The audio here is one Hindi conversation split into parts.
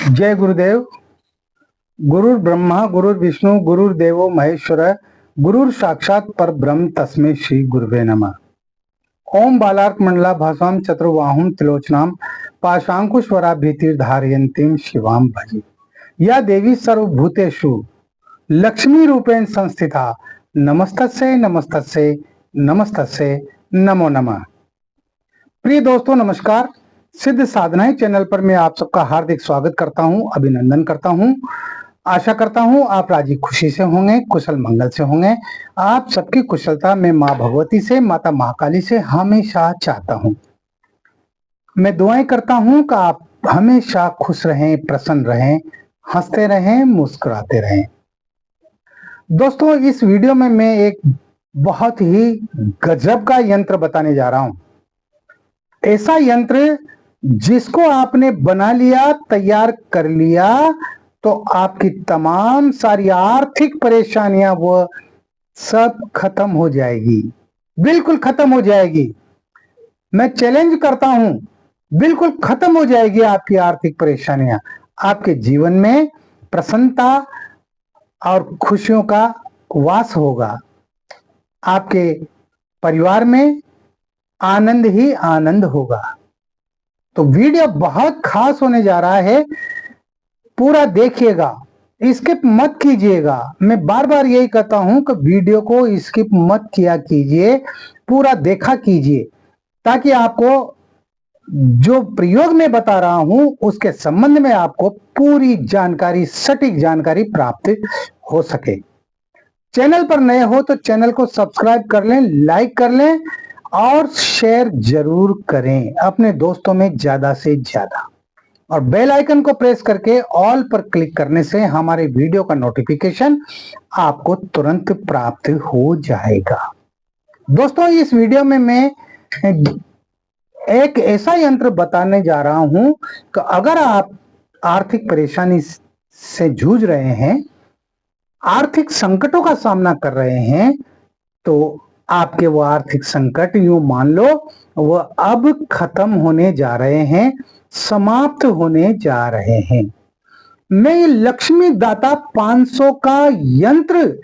जय गुरुदेव। गुरुर् ब्रह्मा गुरुर्विष्णु गुरुर्देवो महेश्वर गुरुर साक्षात पर ब्रह्म तस्मै श्री गुरुवे नमः। ओम बालार्क मंडला भासाम चतुर्बाहुम त्रिलोचनाम पाशांकुशवराभीतिर्धारयन्तीं शिवाम भजे। या देवी सर्वभूतेषु लक्ष्मी रूपेण संस्थिता नमस्तस्यै नमस्तस्यै नमस्तस्यै नमो नमः। प्रिय दोस्तों नमस्कार। सिद्ध साधनाएं चैनल पर मैं आप सबका हार्दिक स्वागत करता हूं, अभिनंदन करता हूं। आशा करता हूं आप राजी खुशी से होंगे, कुशल मंगल से होंगे। आप सबकी कुशलता मैं मां भगवती से, माता महाकाली से हमेशा चाहता हूं। मैं दुआएं करता हूं कि आप हमेशा खुश रहें, प्रसन्न रहें, हंसते रहें, मुस्कुराते रहें। दोस्तों इस वीडियो में मैं एक बहुत ही गजब का यंत्र बताने जा रहा हूं। ऐसा यंत्र जिसको आपने बना लिया, तैयार कर लिया तो आपकी तमाम सारी आर्थिक परेशानियां वो सब खत्म हो जाएगी, बिल्कुल खत्म हो जाएगी। मैं चैलेंज करता हूं, बिल्कुल खत्म हो जाएगी आपकी आर्थिक परेशानियां। आपके जीवन में प्रसन्नता और खुशियों का वास होगा। आपके परिवार में आनंद ही आनंद होगा। तो वीडियो बहुत खास होने जा रहा है, पूरा देखिएगा, स्किप मत कीजिएगा। मैं बार बार यही कहता हूं कि वीडियो को स्किप मत किया कीजिए, पूरा देखा कीजिए, ताकि आपको जो प्रयोग में बता रहा हूं उसके संबंध में आपको पूरी जानकारी, सटीक जानकारी प्राप्त हो सके। चैनल पर नए हो तो चैनल को सब्सक्राइब कर लें, लाइक कर लें और शेयर जरूर करें अपने दोस्तों में ज्यादा से ज्यादा। और बेल आइकन को प्रेस करके ऑल पर क्लिक करने से हमारे वीडियो का नोटिफिकेशन आपको तुरंत प्राप्त हो जाएगा। दोस्तों इस वीडियो में मैं एक ऐसा यंत्र बताने जा रहा हूं कि अगर आप आर्थिक परेशानी से जूझ रहे हैं, आर्थिक संकटों का सामना कर रहे हैं, तो आपके वो आर्थिक संकट यूं मान लो वो अब खत्म होने जा रहे हैं, समाप्त होने जा रहे हैं। मैं ये लक्ष्मी दाता 500 का यंत्र,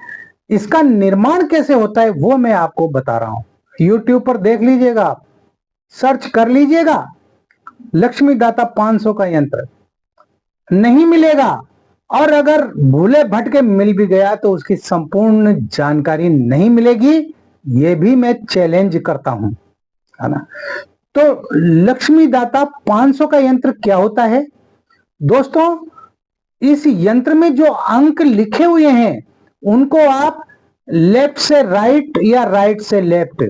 इसका निर्माण कैसे होता है वो मैं आपको बता रहा हूं। YouTube पर देख लीजिएगा, आप सर्च कर लीजिएगा लक्ष्मी दाता 500 का यंत्र। नहीं मिलेगा, और अगर भूले भटके मिल भी गया तो उसकी संपूर्ण जानकारी नहीं मिलेगी, ये भी मैं चैलेंज करता हूं, है ना। तो लक्ष्मी दाता 500 का यंत्र क्या होता है दोस्तों? इस यंत्र में जो अंक लिखे हुए हैं उनको आप लेफ्ट से राइट या राइट से लेफ्ट,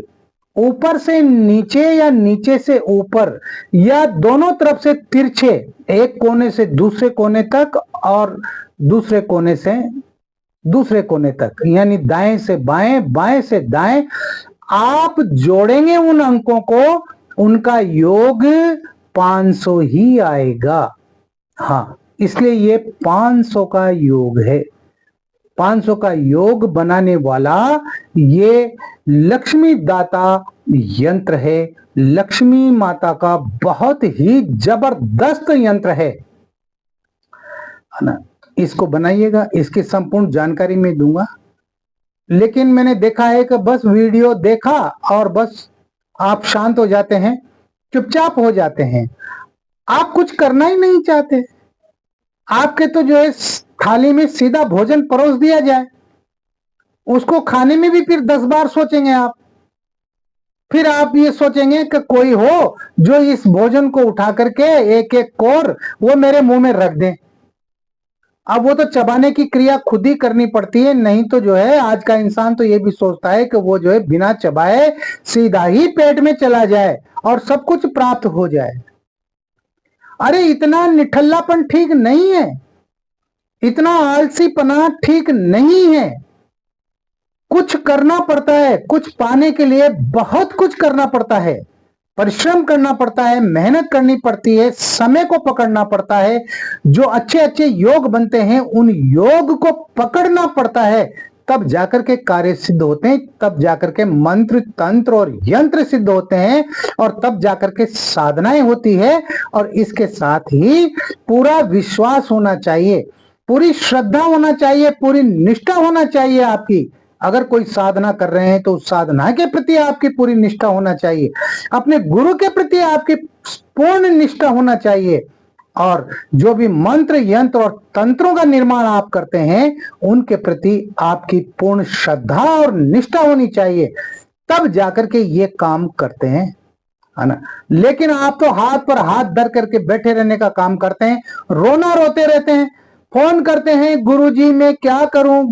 ऊपर से नीचे या नीचे से ऊपर, या दोनों तरफ से तिरछे, एक कोने से दूसरे कोने तक और दूसरे कोने से दूसरे कोने तक, यानी दाएं से बाएं, बाएं से दाएं, आप जोड़ेंगे उन अंकों को, उनका योग 500 ही आएगा। हाँ, इसलिए ये 500 का योग है। 500 का योग बनाने वाला ये लक्ष्मी दाता यंत्र है। लक्ष्मी माता का बहुत ही जबरदस्त यंत्र है ना। इसको बनाइएगा, इसकी संपूर्ण जानकारी मैं दूंगा। लेकिन मैंने देखा है कि बस वीडियो देखा और बस आप शांत हो जाते हैं, चुपचाप हो जाते हैं, आप कुछ करना ही नहीं चाहते। आपके तो जो है थाली में सीधा भोजन परोस दिया जाए, उसको खाने में भी फिर 10 बार सोचेंगे आप। फिर आप ये सोचेंगे कि कोई हो जो इस भोजन को उठा करके एक एक कोर वो मेरे मुंह में रख दे। अब वो तो चबाने की क्रिया खुद ही करनी पड़ती है, नहीं तो जो है आज का इंसान तो ये भी सोचता है कि वो जो है बिना चबाए सीधा ही पेट में चला जाए और सब कुछ प्राप्त हो जाए। अरे इतना निठल्लापन ठीक नहीं है, इतना आलसीपना ठीक नहीं है। कुछ करना पड़ता है, कुछ पाने के लिए बहुत कुछ करना पड़ता है, परिश्रम करना पड़ता है, मेहनत करनी पड़ती है, समय को पकड़ना पड़ता है। जो अच्छे अच्छे योग बनते हैं उन योग को पकड़ना पड़ता है, तब जाकर के कार्य सिद्ध होते हैं, तब जाकर के मंत्र तंत्र और यंत्र सिद्ध होते हैं, और तब जाकर के साधनाएं होती है। और इसके साथ ही पूरा विश्वास होना चाहिए, पूरी श्रद्धा होना चाहिए, पूरी निष्ठा होना चाहिए आपकी। अगर कोई साधना कर रहे हैं तो उस साधना के प्रति आपकी पूरी निष्ठा होना चाहिए, अपने गुरु के प्रति आपकी पूर्ण निष्ठा होना चाहिए, और जो भी मंत्र यंत्र और तंत्रों का निर्माण आप करते हैं उनके प्रति आपकी पूर्ण श्रद्धा और निष्ठा होनी चाहिए, तब जाकर के ये काम करते हैं, है ना। लेकिन आप तो हाथ पर हाथ धर करके बैठे रहने का काम करते हैं, रोना रोते रहते हैं, फोन करते हैं, गुरुजी मैं क्या करूं,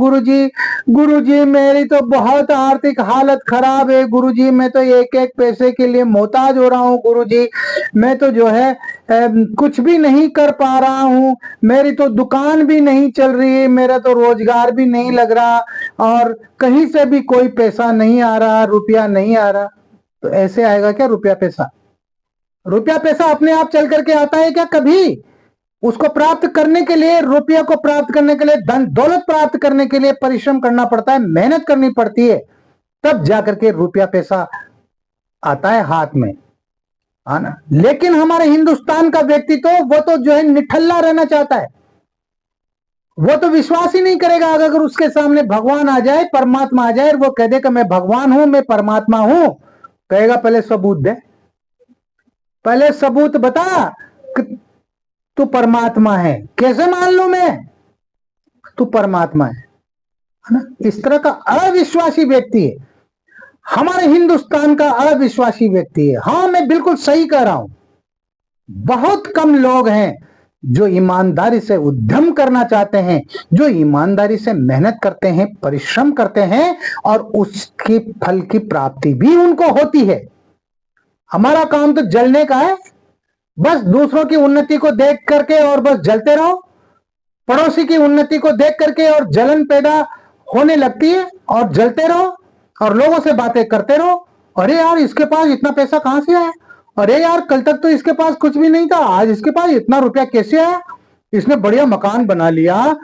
गुरुजी मेरी तो बहुत आर्थिक हालत खराब है, गुरुजी मैं तो एक एक पैसे के लिए मोहताज हो रहा हूं, गुरुजी मैं तो जो है कुछ भी नहीं कर पा रहा हूं, मेरी तो दुकान भी नहीं चल रही है, मेरा तो रोजगार भी नहीं लग रहा, और कहीं से भी कोई पैसा नहीं आ रहा, रुपया नहीं आ रहा। तो ऐसे आएगा क्या रुपया पैसा? रुपया पैसा अपने आप चल करके आता है क्या कभी? उसको प्राप्त करने के लिए, रुपया को प्राप्त करने के लिए, धन दौलत प्राप्त करने के लिए परिश्रम करना पड़ता है, मेहनत करनी पड़ती है, तब जाकर के रुपया पैसा आता है हाथ में, है ना। लेकिन हमारे हिंदुस्तान का व्यक्ति तो वो तो जो है निठल्ला रहना चाहता है, वो तो विश्वास ही नहीं करेगा। अगर उसके सामने भगवान आ जाए, परमात्मा आ जाए, वो कह दे कि मैं भगवान हूं, मैं परमात्मा हूं, कहेगा पहले सबूत दे, पहले सबूत बता कि तू परमात्मा है, कैसे मान लूं मैं तू परमात्मा है ना। इस तरह का अविश्वासी व्यक्ति है हमारे हिंदुस्तान का, अविश्वासी व्यक्ति है। हाँ, मैं बिल्कुल सही कह रहा हूं, बहुत कम लोग हैं जो ईमानदारी से उद्यम करना चाहते हैं, जो ईमानदारी से मेहनत करते हैं, परिश्रम करते हैं, और उसके फल की प्राप्ति भी उनको होती है। हमारा काम तो जलने का है, बस दूसरों की उन्नति को देख करके और बस जलते रहो, पड़ोसी की उन्नति को देख करके और जलन पैदा होने लगती है, और जलते रहो और लोगों से बातें करते रहो। अरे यार इसके पास इतना पैसा कहां से आया, अरे यार कल तक तो इसके पास कुछ भी नहीं था, आज इसके पास इतना रुपया कैसे आया, इसने बढ़िया मकान बना लिया,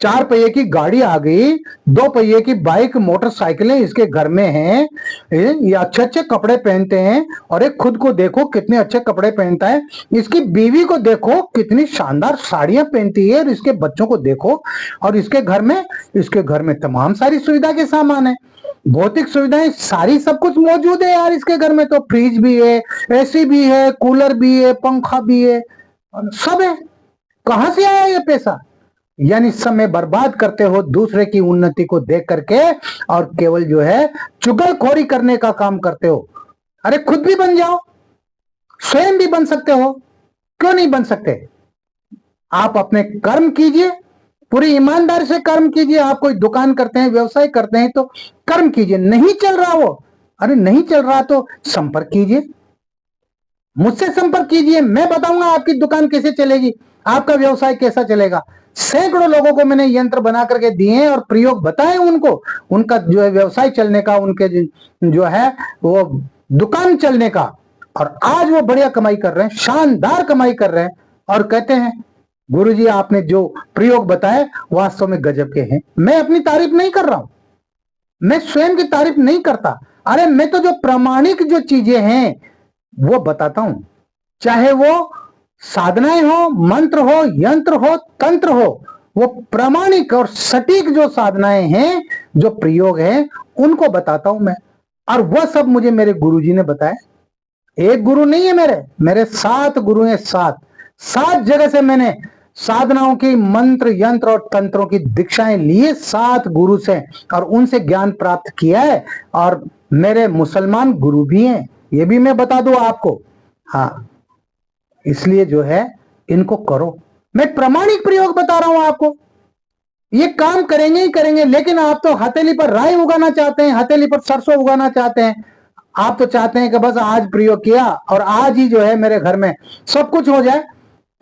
4 पहिए की गाड़ी आ गई, 2 पहिए की बाइक मोटरसाइकिलें इसके घर में हैं, ये अच्छे अच्छे कपड़े पहनते हैं, और एक खुद को देखो कितने अच्छे कपड़े पहनता है, इसकी बीवी को देखो कितनी शानदार साड़ियां पहनती है, और इसके बच्चों को देखो, और इसके घर में तमाम सारी सुविधा के सामान है, भौतिक सुविधाएं सारी, सब कुछ मौजूद है यार इसके घर में। तो फ्रिज भी है, एसी भी है, कूलर भी है, पंखा भी है, सब है। कहां से आया ये पैसा? यानी समय बर्बाद करते हो दूसरे की उन्नति को देख करके, और केवल जो है चुगलखोरी करने का काम करते हो। अरे खुद भी बन जाओ, स्वयं भी बन सकते हो, क्यों नहीं बन सकते? आप अपने कर्म कीजिए, पूरी ईमानदारी से कर्म कीजिए। आप कोई दुकान करते हैं, व्यवसाय करते हैं, तो कर्म कीजिए। नहीं चल रहा वो, अरे नहीं चल रहा तो संपर्क कीजिए, मुझसे संपर्क कीजिए, मैं बताऊंगा आपकी दुकान कैसे चलेगी, आपका व्यवसाय कैसा चलेगा। सैकड़ों लोगों को मैंने यंत्र बना करके दिए और प्रयोग बताए उनको, उनका जो है व्यवसाय चलने का, उनके जो है वो दुकान चलने का, और आज वो बढ़िया कमाई कर रहे हैं, शानदार कमाई कर रहे हैं, और कहते हैं गुरुजी आपने जो प्रयोग बताए वास्तव में गजब के हैं। मैं अपनी तारीफ नहीं कर रहा हूं, मैं स्वयं की तारीफ नहीं करता, अरे मैं तो जो प्रामाणिक जो चीजें हैं वो बताता हूं, चाहे वो साधनाएं हो, मंत्र हो, यंत्र हो, तंत्र हो, वो प्रामाणिक और सटीक जो साधनाएं हैं, जो प्रयोग हैं, उनको बताता हूं मैं। और वह सब मुझे मेरे गुरुजी ने बताया। एक गुरु नहीं है मेरे 7 गुरु हैं, 7 जगह से मैंने साधनाओं की, मंत्र यंत्र और तंत्रों की दीक्षाएं लिए 7 गुरु से, और उनसे ज्ञान प्राप्त किया है। और मेरे मुसलमान गुरु भी हैं, ये भी मैं बता दूं आपको। हाँ, इसलिए जो है इनको करो, मैं प्रामाणिक प्रयोग बता रहा हूं आपको। ये काम करेंगे ही करेंगे, लेकिन आप तो हथेली पर राई उगाना चाहते हैं, हथेली पर सरसों उगाना चाहते हैं। आप तो चाहते हैं कि बस आज प्रयोग किया और आज ही जो है मेरे घर में सब कुछ हो जाए,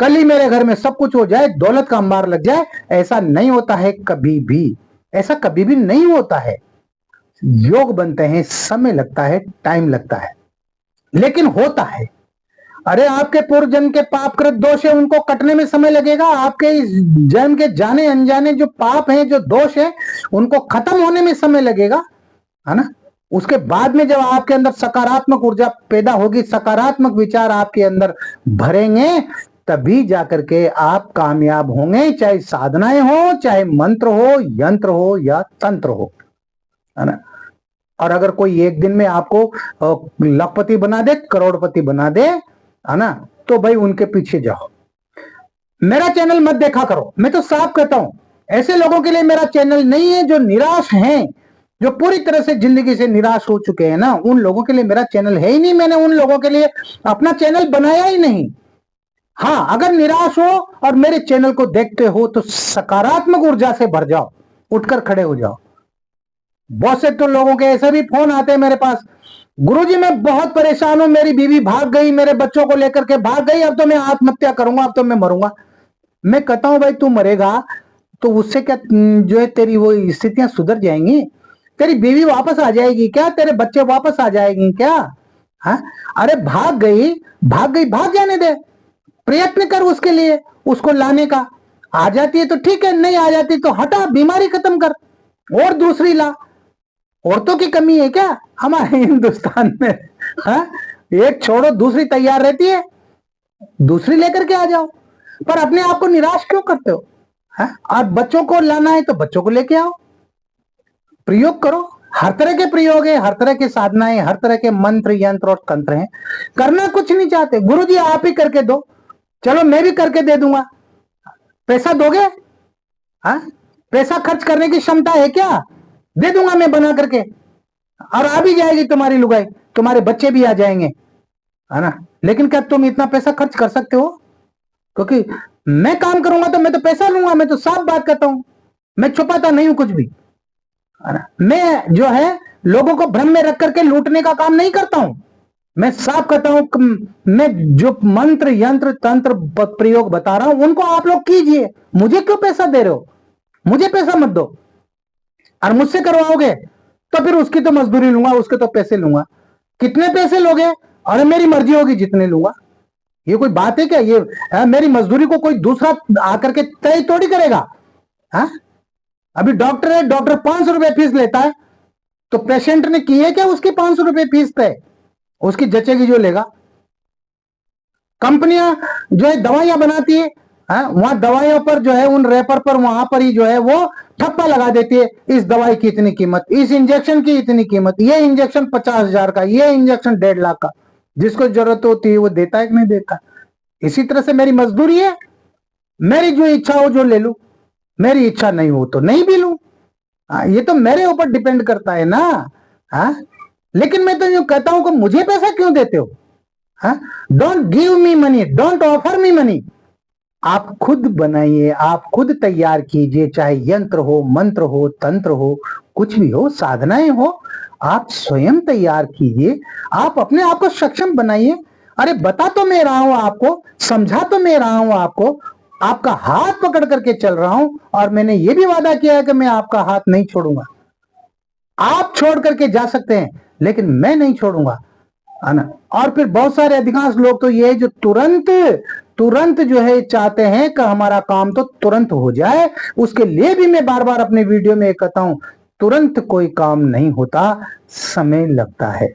कल ही मेरे घर में सब कुछ हो जाए, दौलत का अंबार लग जाए। ऐसा नहीं होता है कभी भी, ऐसा कभी भी नहीं होता है। योग बनते हैं, समय लगता है, टाइम लगता है, लेकिन होता है। अरे आपके पूर्व जन्म के पापकृत दोष है, उनको कटने में समय लगेगा। आपके इस जन्म के जाने अनजाने जो पाप हैं, जो दोष है, उनको खत्म होने में समय लगेगा, है ना। उसके बाद में जब आपके अंदर सकारात्मक ऊर्जा पैदा होगी, सकारात्मक विचार आपके अंदर भरेंगे, तभी जाकर के आप कामयाब होंगे, चाहे साधनाएं हो, चाहे मंत्र हो, यंत्र हो या तंत्र हो, है ना। और अगर कोई एक दिन में आपको लखपति बना दे, करोड़पति बना दे, है ना, तो भाई उनके पीछे जाओ। मेरा चैनल मत देखा करो, मैं तो साफ कहता हूं, ऐसे लोगों के लिए मेरा चैनल नहीं है जो निराश हैं, जो पूरी तरह से जिंदगी से निराश हो चुके हैं ना, उन लोगों के लिए मेरा चैनल है ही नहीं। मैंने उन लोगों के लिए अपना चैनल बनाया ही नहीं। हाँ, अगर निराश हो और मेरे चैनल को देखते हो तो सकारात्मक ऊर्जा से भर जाओ, उठकर खड़े हो जाओ। बहुत से तो लोगों के ऐसे भी फोन आते हैं मेरे पास, गुरुजी मैं बहुत परेशान हूं, मेरी बीवी भाग गई, मेरे बच्चों को लेकर के भाग गई, अब तो मैं आत्महत्या करूंगा, अब तो मैं मरूंगा। मैं कहता हूं भाई तू मरेगा तो उससे क्या जो है तेरी वो स्थितियां सुधर जाएंगी? तेरी बीवी वापस आ जाएगी क्या? तेरे बच्चे वापस आ जाएंगे क्या? हा? अरे भाग गई, भाग जाने दे, प्रयत्न कर उसके लिए, उसको लाने का। आ जाती है तो ठीक है, नहीं आ जाती तो हटा, बीमारी खत्म कर और दूसरी ला। औरतों की कमी है क्या हमारे हिंदुस्तान में? हा? एक छोड़ो दूसरी तैयार रहती है, दूसरी लेकर के आ जाओ। पर अपने आप को निराश क्यों करते हो? है? और बच्चों को लाना है तो बच्चों को लेके आओ, प्रयोग करो। हर तरह के प्रयोग है, हर तरह की साधनाएं, हर तरह के मंत्र यंत्र और तंत्र हैं। करना कुछ नहीं चाहते, गुरुजी आप ही करके दो, चलो मैं भी करके दे दूंगा। पैसा दोगे? हाँ, पैसा खर्च करने की क्षमता है क्या? दे दूंगा मैं बना करके, और आ भी जाएगी तुम्हारी लुगाई, तुम्हारे बच्चे भी आ जाएंगे, है ना। लेकिन क्या तुम इतना पैसा खर्च कर सकते हो? क्योंकि मैं काम करूंगा तो मैं तो पैसा लूंगा, मैं तो साफ बात करता हूं, मैं छुपाता नहीं हूं कुछ भी, है ना। मैं जो है लोगों को भ्रम में रख करके लूटने का काम नहीं करता हूं, मैं साफ कहता हूं। मैं जो मंत्र यंत्र तंत्र प्रयोग बता रहा हूं उनको आप लोग कीजिए, मुझे क्यों पैसा दे रहे हो? मुझे पैसा मत दो, और मुझसे करवाओगे तो फिर उसकी तो मजदूरी लूंगा, उसके तो पैसे लूंगा। कितने पैसे लोगे? अरे मेरी मर्जी होगी जितने लूंगा। ये कोई बात है क्या? ये मेरी मजदूरी को कोई दूसरा आकर के तय थोड़ी करेगा। हा? अभी डॉक्टर है, डॉक्टर 500 रुपए फीस लेता है, तो पेशेंट ने की है क्या उसकी 500 रुपए फीस तय? उसकी जचेगी जो लेगा। कंपनियां जो है दवाइयां बनाती है, वहां दवाइयों पर जो है उन रेपर पर वहां पर ही जो है वो ठप्पा लगा देती है, इस दवाई की इतनी कीमत, इस इंजेक्शन की इतनी कीमत, ये इंजेक्शन 50,000 का, ये इंजेक्शन 1.5 लाख का। जिसको जरूरत होती है वो देता है कि नहीं देता? इसी तरह से मेरी मजदूरी है, मेरी जो इच्छा हो जो ले लू, मेरी इच्छा नहीं हो तो नहीं भी लू। ये तो मेरे ऊपर डिपेंड करता है ना। लेकिन मैं तो यूं कहता हूं कि मुझे पैसा क्यों देते हो? Don't give me money, don't offer me money. आप खुद बनाइए, आप खुद तैयार कीजिए, चाहे यंत्र हो, मंत्र हो, तंत्र हो, कुछ भी हो, साधनाएं हो, आप स्वयं तैयार कीजिए, आप अपने आप को सक्षम बनाइए। अरे बता तो मैं रहा हूं आपको, समझा तो मैं रहा हूं आपको, आपका हाथ पकड़ करके चल रहा हूं, और मैंने ये भी वादा किया है कि मैं आपका हाथ नहीं छोड़ूंगा। आप छोड़ करके जा सकते हैं लेकिन मैं नहीं छोड़ूंगा, है ना। और फिर बहुत सारे अधिकांश लोग तो ये जो तुरंत तुरंत जो है चाहते हैं कि हमारा काम तो तुरंत हो जाए। उसके लिए भी मैं बार बार अपने वीडियो में कहता हूं, तुरंत कोई काम नहीं होता, समय लगता है।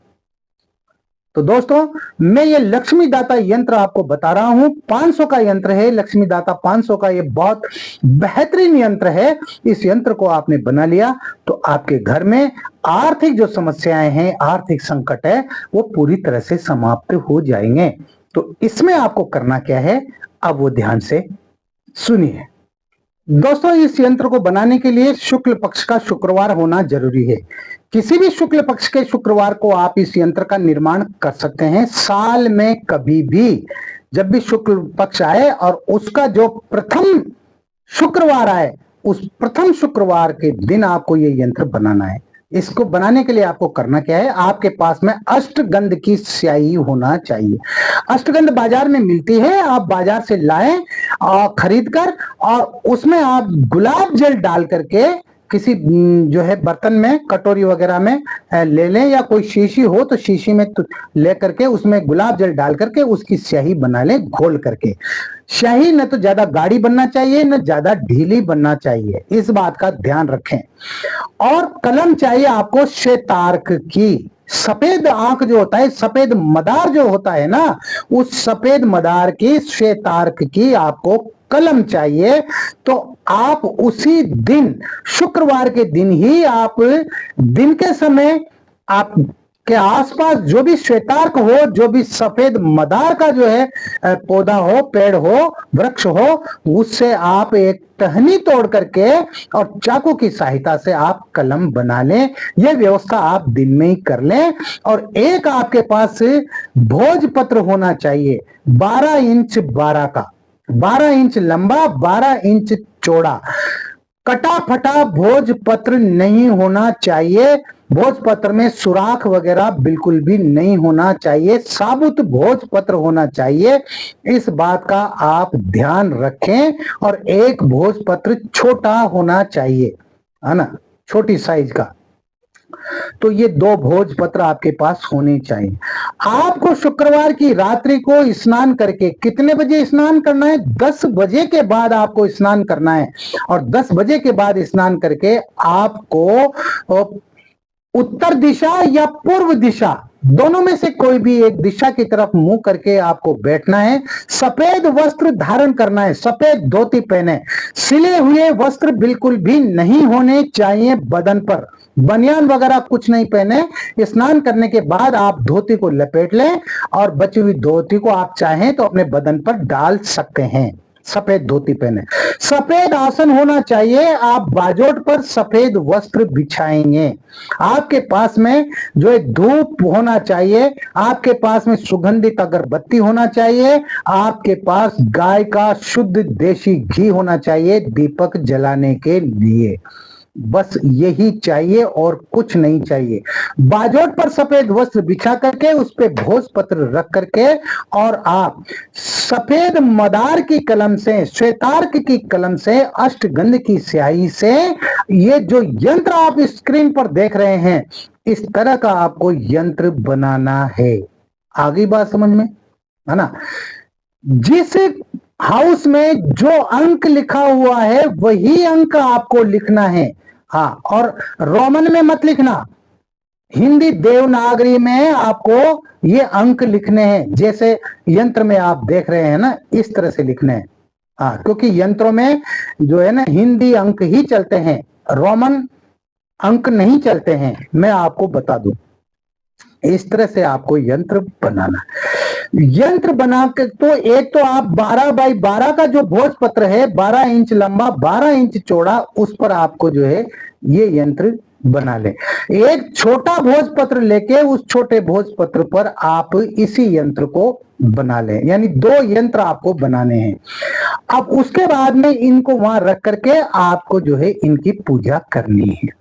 तो दोस्तों, मैं ये लक्ष्मी दाता यंत्र आपको बता रहा हूं, 500 का यंत्र है लक्ष्मी दाता 500 का। ये बहुत बेहतरीन यंत्र है। इस यंत्र को आपने बना लिया तो आपके घर में आर्थिक जो समस्याएं हैं, आर्थिक संकट है, वो पूरी तरह से समाप्त हो जाएंगे। तो इसमें आपको करना क्या है, अब वो ध्यान से सुनिए। दोस्तों, इस यंत्र को बनाने के लिए शुक्ल पक्ष का शुक्रवार होना जरूरी है। किसी भी शुक्ल पक्ष के शुक्रवार को आप इस यंत्र का निर्माण कर सकते हैं। साल में कभी भी जब भी शुक्ल पक्ष आए और उसका जो प्रथम शुक्रवार आए, उस प्रथम शुक्रवार के दिन आपको ये यंत्र बनाना है। इसको बनाने के लिए आपको करना क्या है, आपके पास में अष्टगंध की स्याही होना चाहिए। अष्टगंध बाजार में मिलती है, आप बाजार से लाएं और खरीद कर, और उसमें आप गुलाब जल डाल करके किसी जो है बर्तन में, कटोरी वगैरह में ले लें, या कोई शीशी हो तो शीशी में ले करके उसमें गुलाब जल डाल करके उसकी स्याही बना लें घोल करके। स्याही न तो ज्यादा गाढ़ी बनना चाहिए न ज्यादा ढीली बनना चाहिए, इस बात का ध्यान रखें। और कलम चाहिए आपको श्वेतार्क की। सफेद आंख जो होता है, सफेद मदार जो होता है ना, उस सफेद मदार की, श्वेतार्क की आपको कलम चाहिए। तो आप उसी दिन, शुक्रवार के दिन ही, आप दिन के समय आप के आसपास जो भी श्वेतार्क हो, जो भी सफेद मदार का जो है पौधा हो, पेड़ हो, वृक्ष हो, उससे आप एक टहनी तोड़ करके और चाकू की सहायता से आप कलम बना लें। यह व्यवस्था आप दिन में ही कर लें। और एक आपके पास भोजपत्र होना चाहिए 12 इंच 12 का, 12 इंच लंबा, 12 इंच चौड़ा। कटा फटा भोजपत्र नहीं होना चाहिए। भोजपत्र में सुराख वगैरह बिल्कुल भी नहीं होना चाहिए, साबुत भोजपत्र होना चाहिए। इस बात का आप ध्यान रखें। और एक भोजपत्र छोटा होना चाहिए, है ना, छोटी साइज का। तो ये 2 भोजपत्र आपके पास होने चाहिए। आपको शुक्रवार की रात्रि को स्नान करके, कितने बजे स्नान करना है? 10 बजे के बाद आपको स्नान करना है। और 10 बजे के बाद स्नान करके आपको उत्तर दिशा या पूर्व दिशा, दोनों में से कोई भी एक दिशा की तरफ मुंह करके आपको बैठना है। सफेद वस्त्र धारण करना है, सफेद धोती पहने। सिले हुए वस्त्र बिल्कुल भी नहीं होने चाहिए बदन पर, बनियान वगैरह कुछ नहीं पहने। स्नान करने के बाद आप धोती को लपेट लें और बची हुई धोती को आप चाहें तो अपने बदन पर डाल सकते हैं। सफेद धोती पहने, सफेद आसन होना चाहिए। आप बाजोट पर सफेद वस्त्र बिछाएंगे। आपके पास में जो है धूप होना चाहिए, आपके पास में सुगंधित अगरबत्ती होना चाहिए, आपके पास गाय का शुद्ध देशी घी होना चाहिए दीपक जलाने के लिए। बस यही चाहिए और कुछ नहीं चाहिए। बाजोट पर सफेद वस्त्र बिछा करके उस पे भोजपत्र रख करके और आप सफेद मदार की कलम से, श्वेतार्क की कलम से, अष्टगंध की स्याही से, ये जो यंत्र आप स्क्रीन पर देख रहे हैं, इस तरह का आपको यंत्र बनाना है। आगे बात समझ में, है ना? जिस हाउस में जो अंक लिखा हुआ है वही अंक आपको लिखना है। हाँ, और रोमन में मत लिखना, हिंदी देवनागरी में आपको ये अंक लिखने हैं। जैसे यंत्र में आप देख रहे हैं ना, इस तरह से लिखने हैं। हाँ, क्योंकि यंत्रों में जो है ना हिंदी अंक ही चलते हैं, रोमन अंक नहीं चलते हैं। मैं आपको बता दूं, इस तरह से आपको यंत्र बनाना। यंत्र बना के तो एक तो आप 12 बाई 12 का जो भोजपत्र है, 12 इंच लंबा 12 इंच चौड़ा, उस पर आपको जो है ये यंत्र बना ले। एक छोटा भोजपत्र लेके उस छोटे भोजपत्र पर आप इसी यंत्र को बना लें, यानी 2 यंत्र आपको बनाने हैं। अब उसके बाद में इनको वहां रख करके आपको जो है इनकी पूजा करनी है।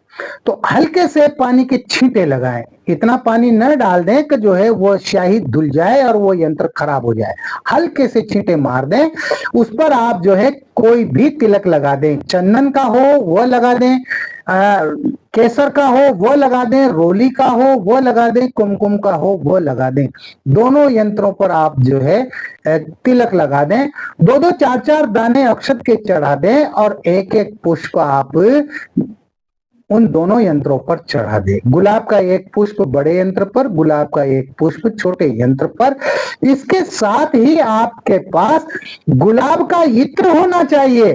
तो हल्के से पानी के छींटे लगाएं, इतना पानी न डाल दें कि जो है वो स्याही धुल जाए और वो यंत्र खराब हो जाए। हल्के से छींटे मार दें। उस पर आप जो है कोई भी तिलक लगा दें, चंदन का हो वो लगा दें, केसर का हो वो लगा दें, रोली का हो वो लगा दें, कुमकुम का हो वो लगा दें। दोनों यंत्रों पर आप जो है तिलक लगा दें। 2-2 4-4 दाने अक्षत के चढ़ा दें और एक एक पुष्प आप उन दोनों यंत्रों पर चढ़ा दे। गुलाब का एक पुष्प बड़े यंत्र पर, गुलाब का एक पुष्प छोटे यंत्र पर। इसके साथ ही आपके पास गुलाब का इत्र होना चाहिए,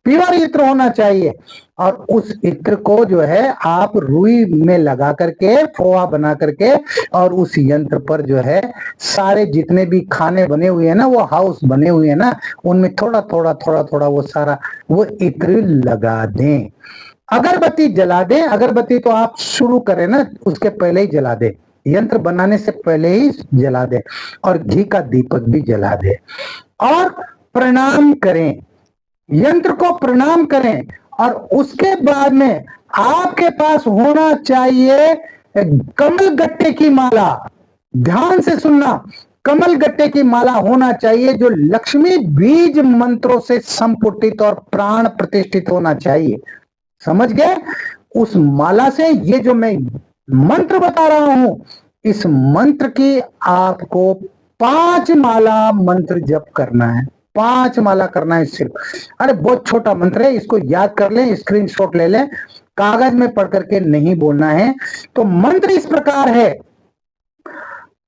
प्योर इत्र होना चाहिए। और उस इत्र को जो है आप रुई में लगा करके, खोआ बना करके, और उस यंत्र पर जो है सारे जितने भी खाने बने हुए हैं ना, वो हाउस बने हुए हैं ना, उनमें थोड़ा थोड़ा थोड़ा थोड़ा वो सारा वो इत्र लगा दें। अगरबत्ती जला दें। अगरबत्ती तो आप शुरू करें ना, उसके पहले ही जला दें, यंत्र बनाने से पहले ही जला दें। और घी का दीपक भी जला दें और प्रणाम करें, यंत्र को प्रणाम करें। और उसके बाद में आपके पास होना चाहिए कमल गट्टे की माला। ध्यान से सुनना, कमल गट्टे की माला होना चाहिए जो लक्ष्मी बीज मंत्रों से संपुटित और प्राण प्रतिष्ठित होना चाहिए। समझ गए? उस माला से ये जो मैं मंत्र बता रहा हूं, इस मंत्र की आपको 5 माला मंत्र जप करना है, 5 माला करना है सिर्फ। अरे बहुत छोटा मंत्र है, इसको याद कर लें, स्क्रीनशॉट ले लें, कागज में पढ़ करके नहीं बोलना है। तो मंत्र इस प्रकार है,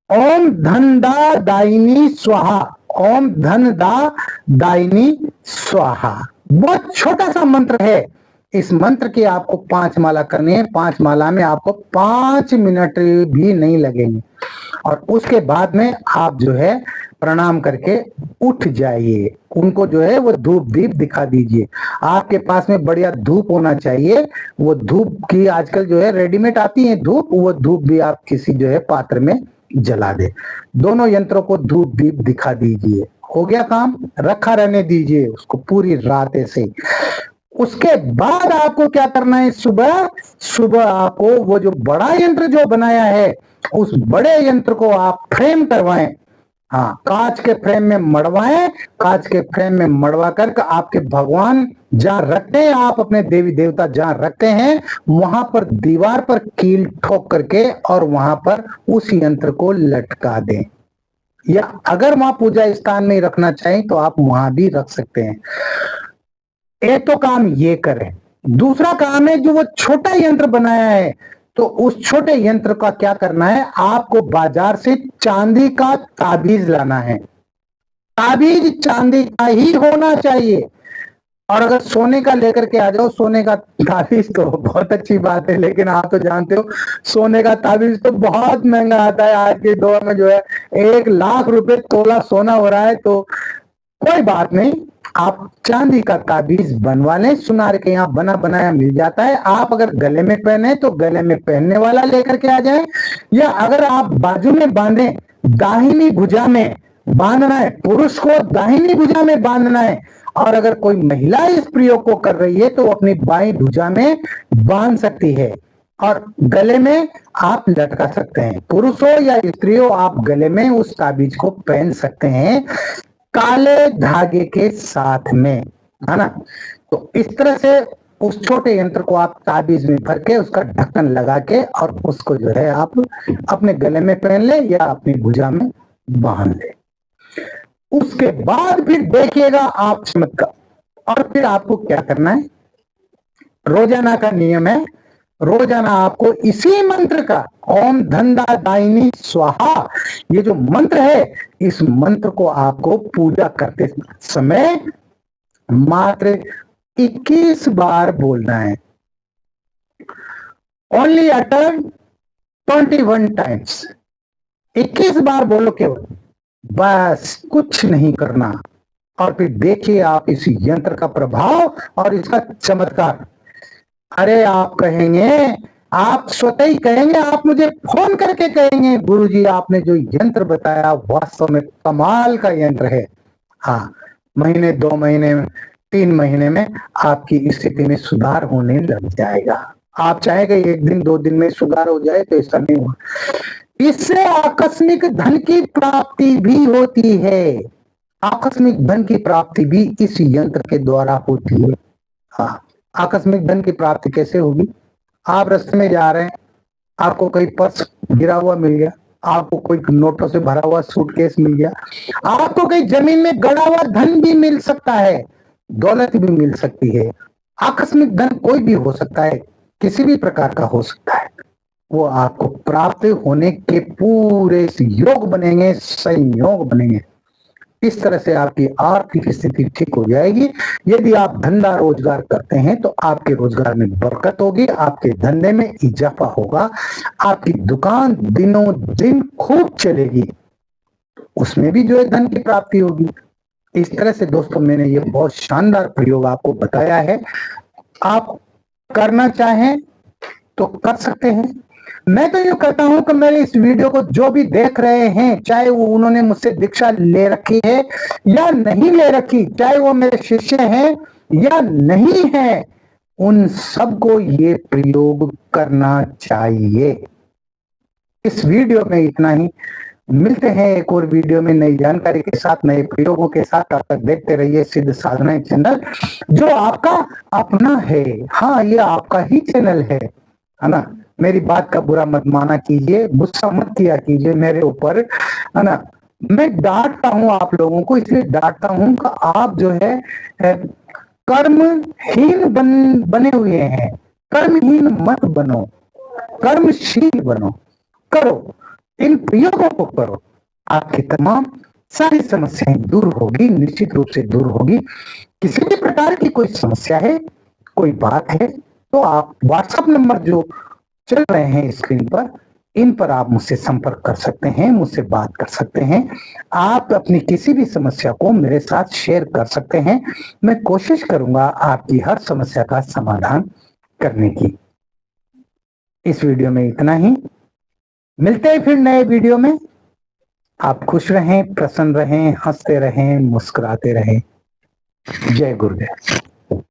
ओम धनदा दायिनी स्वाहा, ओम धनदा दायिनी स्वाहा। बहुत छोटा सा मंत्र है। इस मंत्र की आपको 5 माला करनी है। 5 माला में आपको 5 मिनट भी नहीं लगेंगे। और उसके बाद में आप जो है प्रणाम करके उठ जाइए, उनको जो है वो धूप दीप दिखा दीजिए। आपके पास में बढ़िया धूप होना चाहिए। वो धूप की आजकल जो है रेडीमेड आती है धूप, वो धूप भी आप किसी जो है पात्र में जला दे। दोनों यंत्रों को धूप दीप दिखा दीजिए। हो गया काम, रखा रहने दीजिए उसको पूरी रात ऐसे। उसके बाद आपको क्या करना है, सुबह सुबह आपको वो जो बड़ा यंत्र जो बनाया है, उस बड़े यंत्र को आप फ्रेम करवाएं। हाँ, कांच के फ्रेम में मड़वाएं। कांच के फ्रेम में मड़वा कर आपके भगवान जहां रखते हैं, आप अपने देवी देवता जहां रखते हैं, वहां पर दीवार पर कील ठोक करके और वहां पर उस यंत्र को लटका दें। या अगर वहां पूजा स्थान में रखना चाहें तो आप वहां भी रख सकते हैं। एक तो काम ये करें। दूसरा काम है, जो वो छोटा यंत्र बनाया है, तो उस छोटे यंत्र का क्या करना है, आपको बाजार से चांदी का ताबीज लाना है। ताबीज चांदी का ही होना चाहिए। और अगर सोने का लेकर के आ जाओ, सोने का ताबीज तो बहुत अच्छी बात है, लेकिन आप तो जानते हो सोने का ताबीज तो बहुत महंगा आता है। आज के दौर में जो है 1 लाख रुपए तोला सोना हो रहा है। तो कोई बात नहीं, आप चांदी का ताबीज बनवा लें। सुनार के यहाँ बना बनाया मिल जाता है। आप अगर गले में पहने तो गले में पहनने वाला लेकर के आ जाए, या अगर आप बाजू में बांधे, दाहिनी भुजा में बांधना है, पुरुष को दाहिनी भुजा में बांधना है। और अगर कोई महिला इस प्रयोग को कर रही है तो अपनी बाई भुजा में बांध सकती है और गले में आप लटका सकते हैं। पुरुष हो या स्त्री हो, आप गले में उस ताबीज को पहन सकते हैं काले धागे के साथ में, है ना। तो इस तरह से उस छोटे यंत्र को आप ताबीज में भर के उसका ढक्कन लगा के और उसको जो है आप अपने गले में पहन ले या अपनी भुजा में बांध ले। उसके बाद फिर देखिएगा आप चमत्कार। और फिर आपको क्या करना है, रोजाना का नियम है, रोजाना आपको इसी मंत्र का ओम धनदा दायिनी स्वाहा, ये जो मंत्र है, इस मंत्र को आपको पूजा करते समय मात्र 21 बार बोलना है। ओनली अटर 21 टाइम्स। 21 बार बोलो केवल, बस कुछ नहीं करना। और फिर देखिए आप इस यंत्र का प्रभाव और इसका चमत्कार। अरे आप कहेंगे, आप स्वतः ही कहेंगे, आप मुझे फोन करके कहेंगे, गुरुजी आपने जो यंत्र बताया वास्तव में कमाल का यंत्र है। हाँ, महीने 2 महीने में 3 महीने में आपकी स्थिति में सुधार होने लग जाएगा। आप चाहेंगे 1 दिन 2 दिन में सुधार हो जाए, तो ऐसा नहीं होगा। इससे आकस्मिक धन की प्राप्ति भी होती है। आकस्मिक धन की प्राप्ति भी इस यंत्र के द्वारा होती है। हाँ, आकस्मिक धन की प्राप्ति कैसे होगी? आप रास्ते में जा रहे हैं, आपको कोई पर्स गिरा हुआ मिल गया, आपको कोई नोटों से भरा हुआ सूटकेस मिल गया, आपको कहीं जमीन में गड़ा हुआ धन भी मिल सकता है, दौलत भी मिल सकती है। आकस्मिक धन कोई भी हो सकता है, किसी भी प्रकार का हो सकता है। वो आपको प्राप्त होने के पूरे योग बनेंगे, संयोग बनेंगे। इस तरह से आपकी आर्थिक स्थिति ठीक हो जाएगी। यदि आप धंधा रोजगार करते हैं तो आपके रोजगार में बरकत होगी, आपके धंधे में इजाफा होगा, आपकी दुकान दिनों दिन खूब चलेगी, उसमें भी जो है धन की प्राप्ति होगी। इस तरह से दोस्तों मैंने ये बहुत शानदार प्रयोग आपको बताया है। आप करना चाहें तो कर सकते हैं। मैं तो ये कहता हूं कि मेरे इस वीडियो को जो भी देख रहे हैं, चाहे वो उन्होंने मुझसे दीक्षा ले रखी है या नहीं ले रखी, चाहे वो मेरे शिष्य हैं या नहीं है, उन सबको ये प्रयोग करना चाहिए। इस वीडियो में इतना ही। मिलते हैं एक और वीडियो में नई जानकारी के साथ, नए प्रयोगों के साथ। तब तक देखते रहिए सिद्ध साधना चैनल, जो आपका अपना है। हाँ, ये आपका ही चैनल है ना। मेरी बात का बुरा मत माना कीजिए, गुस्सा मत किया कीजिए मेरे ऊपर, है ना। मैं डांटता हूं आप लोगों को, इसलिए डांटता हूं कि आप जो है कर्महीन बने हुए हैं। कर्महीन मत बनो, कर्मशील बनो। करो, इन प्रयोगों को करो, आपकी तमाम सारी समस्याएं दूर होगी, निश्चित रूप से दूर होगी। किसी भी प्रकार की कोई समस्या है, कोई बात है, तो आप व्हाट्सएप नंबर जो चल रहे हैं स्क्रीन पर, इन पर आप मुझसे संपर्क कर सकते हैं, मुझसे बात कर सकते हैं। आप अपनी किसी भी समस्या को मेरे साथ शेयर कर सकते हैं। मैं कोशिश करूंगा आपकी हर समस्या का समाधान करने की। इस वीडियो में इतना ही, मिलते हैं फिर नए वीडियो में। आप खुश रहें, प्रसन्न रहें, हंसते रहें, मुस्कुराते रहें। जय गुरुदेव।